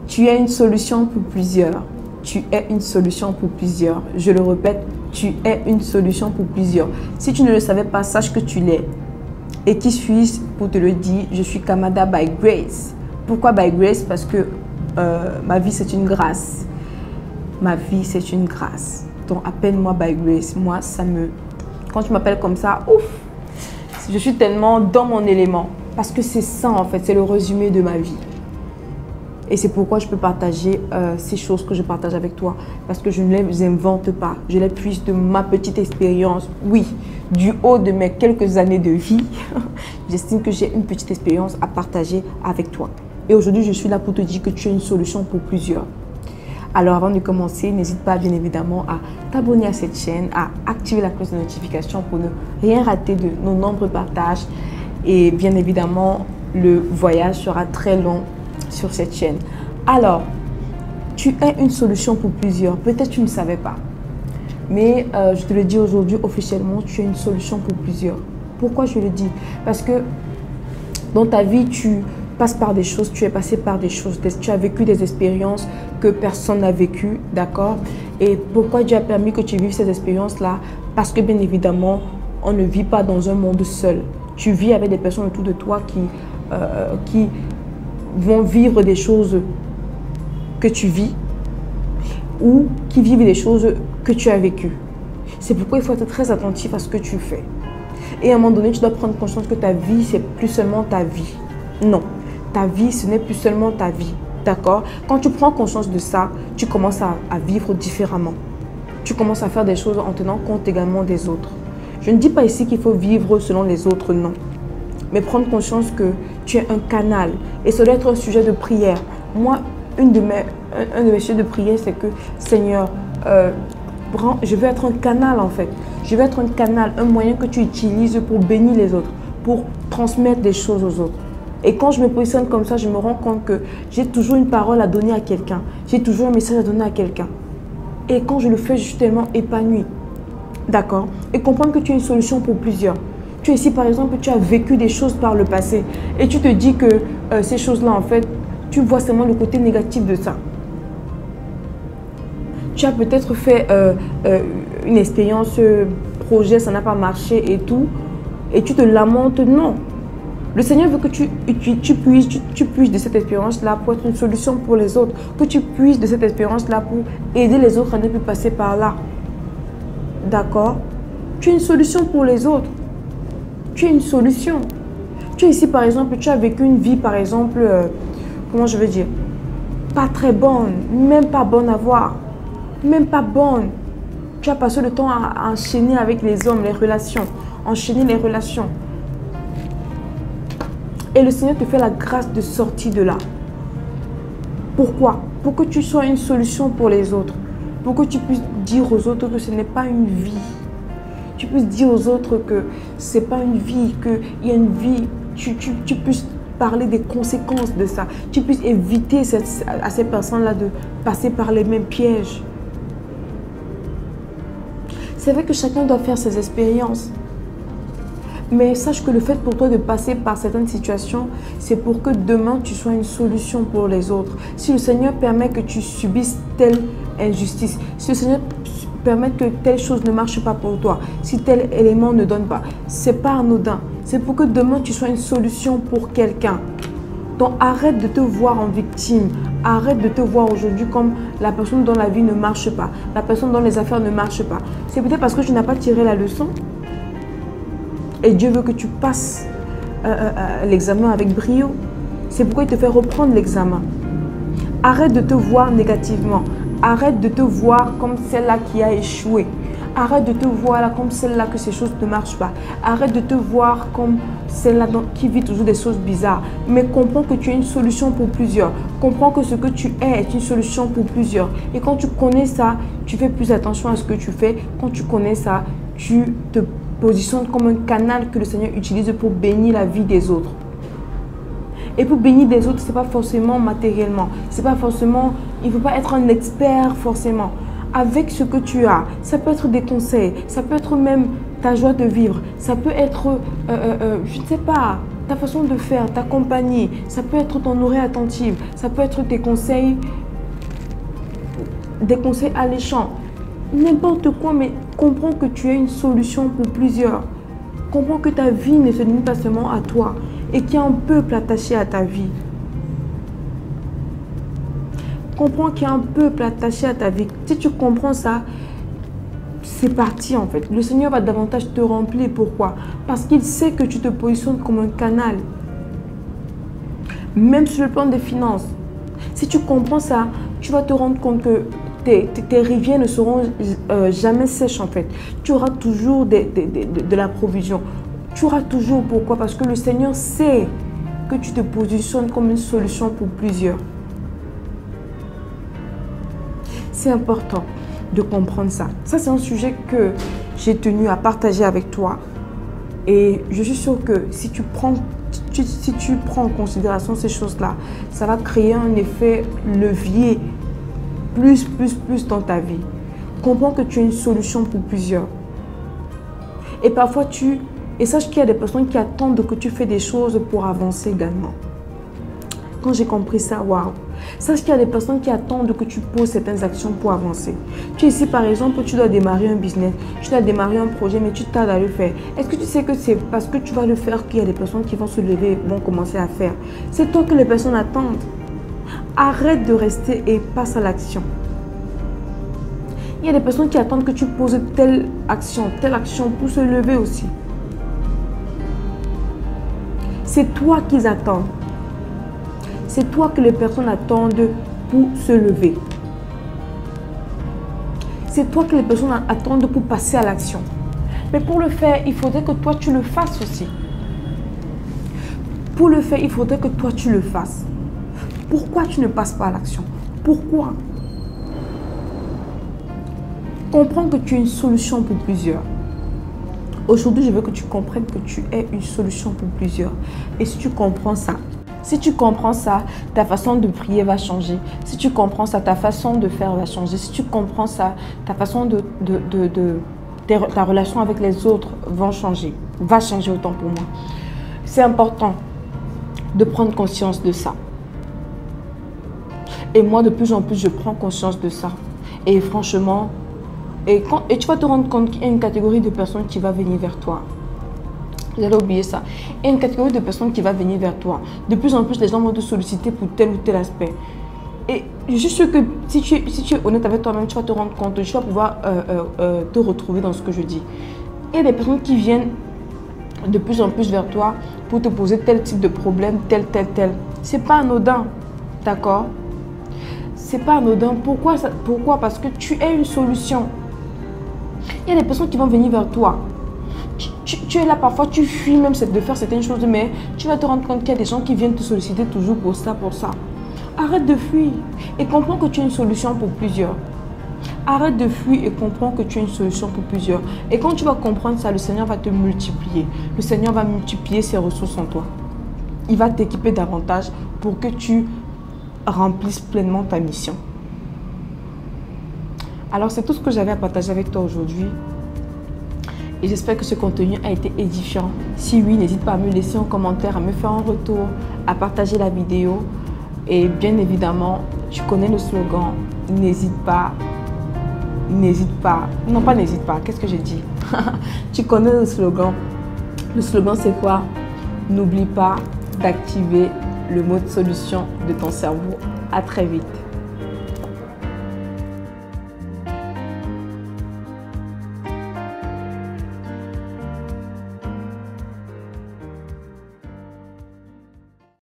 Tu es une solution pour plusieurs. Tu es une solution pour plusieurs. Je le répète, tu es une solution pour plusieurs. Si tu ne le savais pas, sache que tu l'es. Et qui suis-je pour te le dire? Je suis Kamada by Grace. Pourquoi by Grace? Parce que ma vie, c'est une grâce. Ma vie, c'est une grâce. Donc, appelle-moi by Grace. Moi, ça me... Quand tu m'appelles comme ça, ouf! Je suis tellement dans mon élément. Parce que c'est ça, en fait. C'est le résumé de ma vie. Et c'est pourquoi je peux partager ces choses que je partage avec toi. Parce que je ne les invente pas. Je les puise de ma petite expérience. Oui, du haut de mes quelques années de vie, j'estime que j'ai une petite expérience à partager avec toi. Et aujourd'hui, je suis là pour te dire que tu as une solution pour plusieurs. Alors, avant de commencer, n'hésite pas bien évidemment à t'abonner à cette chaîne, à activer la cloche de notification pour ne rien rater de nos nombreux partages. Et bien évidemment, le voyage sera très long sur cette chaîne. Alors, tu es une solution pour plusieurs. Peut-être tu ne savais pas. Mais je te le dis aujourd'hui officiellement, tu es une solution pour plusieurs. Pourquoi je le dis? Parce que dans ta vie, tu passes par des choses, tu es passé par des choses, tu as vécu des expériences que personne n'a vécues, d'accord? Et pourquoi Dieu a permis que tu vives ces expériences-là? Parce que bien évidemment, on ne vit pas dans un monde seul. Tu vis avec des personnes autour de toi qui vont vivre des choses que tu vis ou qui vivent des choses que tu as vécues. C'est pourquoi il faut être très attentif à ce que tu fais. Et à un moment donné, tu dois prendre conscience que ta vie, c'est plus seulement ta vie. Non, ta vie, ce n'est plus seulement ta vie. D'accord? Quand tu prends conscience de ça, tu commences à vivre différemment. Tu commences à faire des choses en tenant compte également des autres. Je ne dis pas ici qu'il faut vivre selon les autres, non. Mais prendre conscience que tu es un canal. Et ça doit être un sujet de prière. Moi, un de mes sujets de prière, c'est que Seigneur, je veux être un canal en fait. Je veux être un canal, un moyen que tu utilises pour bénir les autres, pour transmettre des choses aux autres. Et quand je me positionne comme ça, je me rends compte que j'ai toujours une parole à donner à quelqu'un. J'ai toujours un message à donner à quelqu'un. Et quand je le fais, je suis tellement épanouie. D'accord? Et comprendre que tu es une solution pour plusieurs. Tu es ici, par exemple, tu as vécu des choses par le passé. Et tu te dis que ces choses-là, en fait, tu vois seulement le côté négatif de ça. Tu as peut-être fait une expérience, projet, ça n'a pas marché et tout. Et tu te lamentes. Non. Le Seigneur veut que tu puisses de cette expérience-là pour être une solution pour les autres. Que tu puisses de cette expérience-là pour aider les autres à ne plus passer par là. D'accord? Tu es une solution pour les autres. Tu es une solution. Tu es ici, par exemple, tu as vécu une vie, par exemple, comment je veux dire, pas très bonne, même pas bonne à voir, même pas bonne. Tu as passé le temps à enchaîner avec les hommes, les relations, enchaîner les relations. Et le Seigneur te fait la grâce de sortir de là. Pourquoi? Pour que tu sois une solution pour les autres. Pour que tu puisses dire aux autres que ce n'est pas une vie. Tu puisses dire aux autres que ce n'est pas une vie, qu'il y a une vie. Tu puisses parler des conséquences de ça. Tu puisses éviter à ces personnes-là de passer par les mêmes pièges. C'est vrai que chacun doit faire ses expériences. Mais sache que le fait pour toi de passer par certaines situations, c'est pour que demain tu sois une solution pour les autres. Si le Seigneur permet que tu subisses telle injustice, si le Seigneur permet que telle chose ne marche pas pour toi, si tel élément ne donne pas, c'est pas anodin. C'est pour que demain tu sois une solution pour quelqu'un. Donc arrête de te voir en victime. Arrête de te voir aujourd'hui comme la personne dont la vie ne marche pas, la personne dont les affaires ne marchent pas. C'est peut-être parce que tu n'as pas tiré la leçon. Et Dieu veut que tu passes l'examen avec brio. C'est pourquoi il te fait reprendre l'examen. Arrête de te voir négativement. Arrête de te voir comme celle-là qui a échoué. Arrête de te voir là comme celle-là que ces choses ne marchent pas. Arrête de te voir comme celle-là qui vit toujours des choses bizarres. Mais comprends que tu es une solution pour plusieurs. Comprends que ce que tu es est une solution pour plusieurs. Et quand tu connais ça, tu fais plus attention à ce que tu fais. Quand tu connais ça, tu te positionnes comme un canal que le Seigneur utilise pour bénir la vie des autres. Et pour bénir des autres, ce n'est pas forcément matériellement. C'est pas forcément, il ne faut pas être un expert forcément. Avec ce que tu as, ça peut être des conseils, ça peut être même ta joie de vivre, ça peut être, je ne sais pas, ta façon de faire, t'accompagner. Ça peut être ton oreille attentive, ça peut être tes conseils, des conseils alléchants. N'importe quoi, mais comprends que tu es une solution pour plusieurs. Comprends que ta vie ne se limite pas seulement à toi et qu'il y a un peuple attaché à ta vie. Comprends qu'il y a un peuple attaché à ta vie. Si tu comprends ça, c'est parti en fait. Le Seigneur va davantage te remplir. Pourquoi? Parce qu'il sait que tu te positionnes comme un canal. Même sur le plan des finances. Si tu comprends ça, tu vas te rendre compte que tes rivières ne seront jamais sèches en fait. Tu auras toujours de la provision. Tu auras toujours. Pourquoi? Parce que le Seigneur sait que tu te positionnes comme une solution pour plusieurs. C'est important de comprendre ça. Ça, c'est un sujet que j'ai tenu à partager avec toi. Et je suis sûre que si tu prends en considération ces choses-là, ça va créer un effet levier plus dans ta vie. Comprends que tu es une solution pour plusieurs. Et parfois, et sache qu'il y a des personnes qui attendent que tu fais des choses pour avancer également. Quand j'ai compris ça, waouh! Sache qu'il y a des personnes qui attendent que tu poses certaines actions pour avancer. Tu es ici, par exemple, tu dois démarrer un business, tu dois démarrer un projet, mais tu tardes à le faire. Est-ce que tu sais que c'est parce que tu vas le faire qu'il y a des personnes qui vont se lever et vont commencer à faire? C'est toi que les personnes attendent. Arrête de rester et passe à l'action. Il y a des personnes qui attendent que tu poses telle action pour se lever aussi. C'est toi qu'ils attendent. C'est toi que les personnes attendent pour se lever. C'est toi que les personnes attendent pour passer à l'action. Mais pour le faire, il faudrait que toi, tu le fasses aussi. Pour le faire, il faudrait que toi, tu le fasses. Pourquoi tu ne passes pas à l'action? Pourquoi? Comprends que tu es une solution pour plusieurs. Aujourd'hui, je veux que tu comprennes que tu es une solution pour plusieurs. Et si tu comprends ça, ta façon de prier va changer. Si tu comprends ça, ta façon de faire va changer. Si tu comprends ça, ta façon ta relation avec les autres va changer autant pour moi. C'est important de prendre conscience de ça. Et moi, de plus en plus, je prends conscience de ça. Et franchement, et tu vas te rendre compte qu'il y a une catégorie de personnes qui va venir vers toi. J'allais oublier ça. Il y a une catégorie de personnes qui va venir vers toi. De plus en plus, les gens vont te solliciter pour tel ou tel aspect. Et je suis sûre que si tu es honnête avec toi-même, tu vas te rendre compte, tu vas pouvoir te retrouver dans ce que je dis. Il y a des personnes qui viennent de plus en plus vers toi pour te poser tel type de problème, tel. C'est pas anodin, d'accord? C'est pas anodin. Pourquoi? Parce que tu es une solution. Il y a des personnes qui vont venir vers toi. Tu es là, parfois tu fuis même de faire certaines choses, mais tu vas te rendre compte qu'il y a des gens qui viennent te solliciter toujours pour ça. Arrête de fuir et comprends que tu es une solution pour plusieurs. Arrête de fuir et comprends que tu es une solution pour plusieurs. Et quand tu vas comprendre ça, le Seigneur va te multiplier. Le Seigneur va multiplier ses ressources en toi. Il va t'équiper davantage pour que tu remplisses pleinement ta mission. Alors, c'est tout ce que j'avais à partager avec toi aujourd'hui. Et j'espère que ce contenu a été édifiant. Si oui, n'hésite pas à me laisser un commentaire, à me faire un retour, à partager la vidéo. Et bien évidemment, tu connais le slogan, n'hésite pas. Non, pas n'hésite pas, qu'est-ce que j'ai dit? Tu connais le slogan. Le slogan, c'est quoi? N'oublie pas d'activer le mode solution de ton cerveau. À très vite.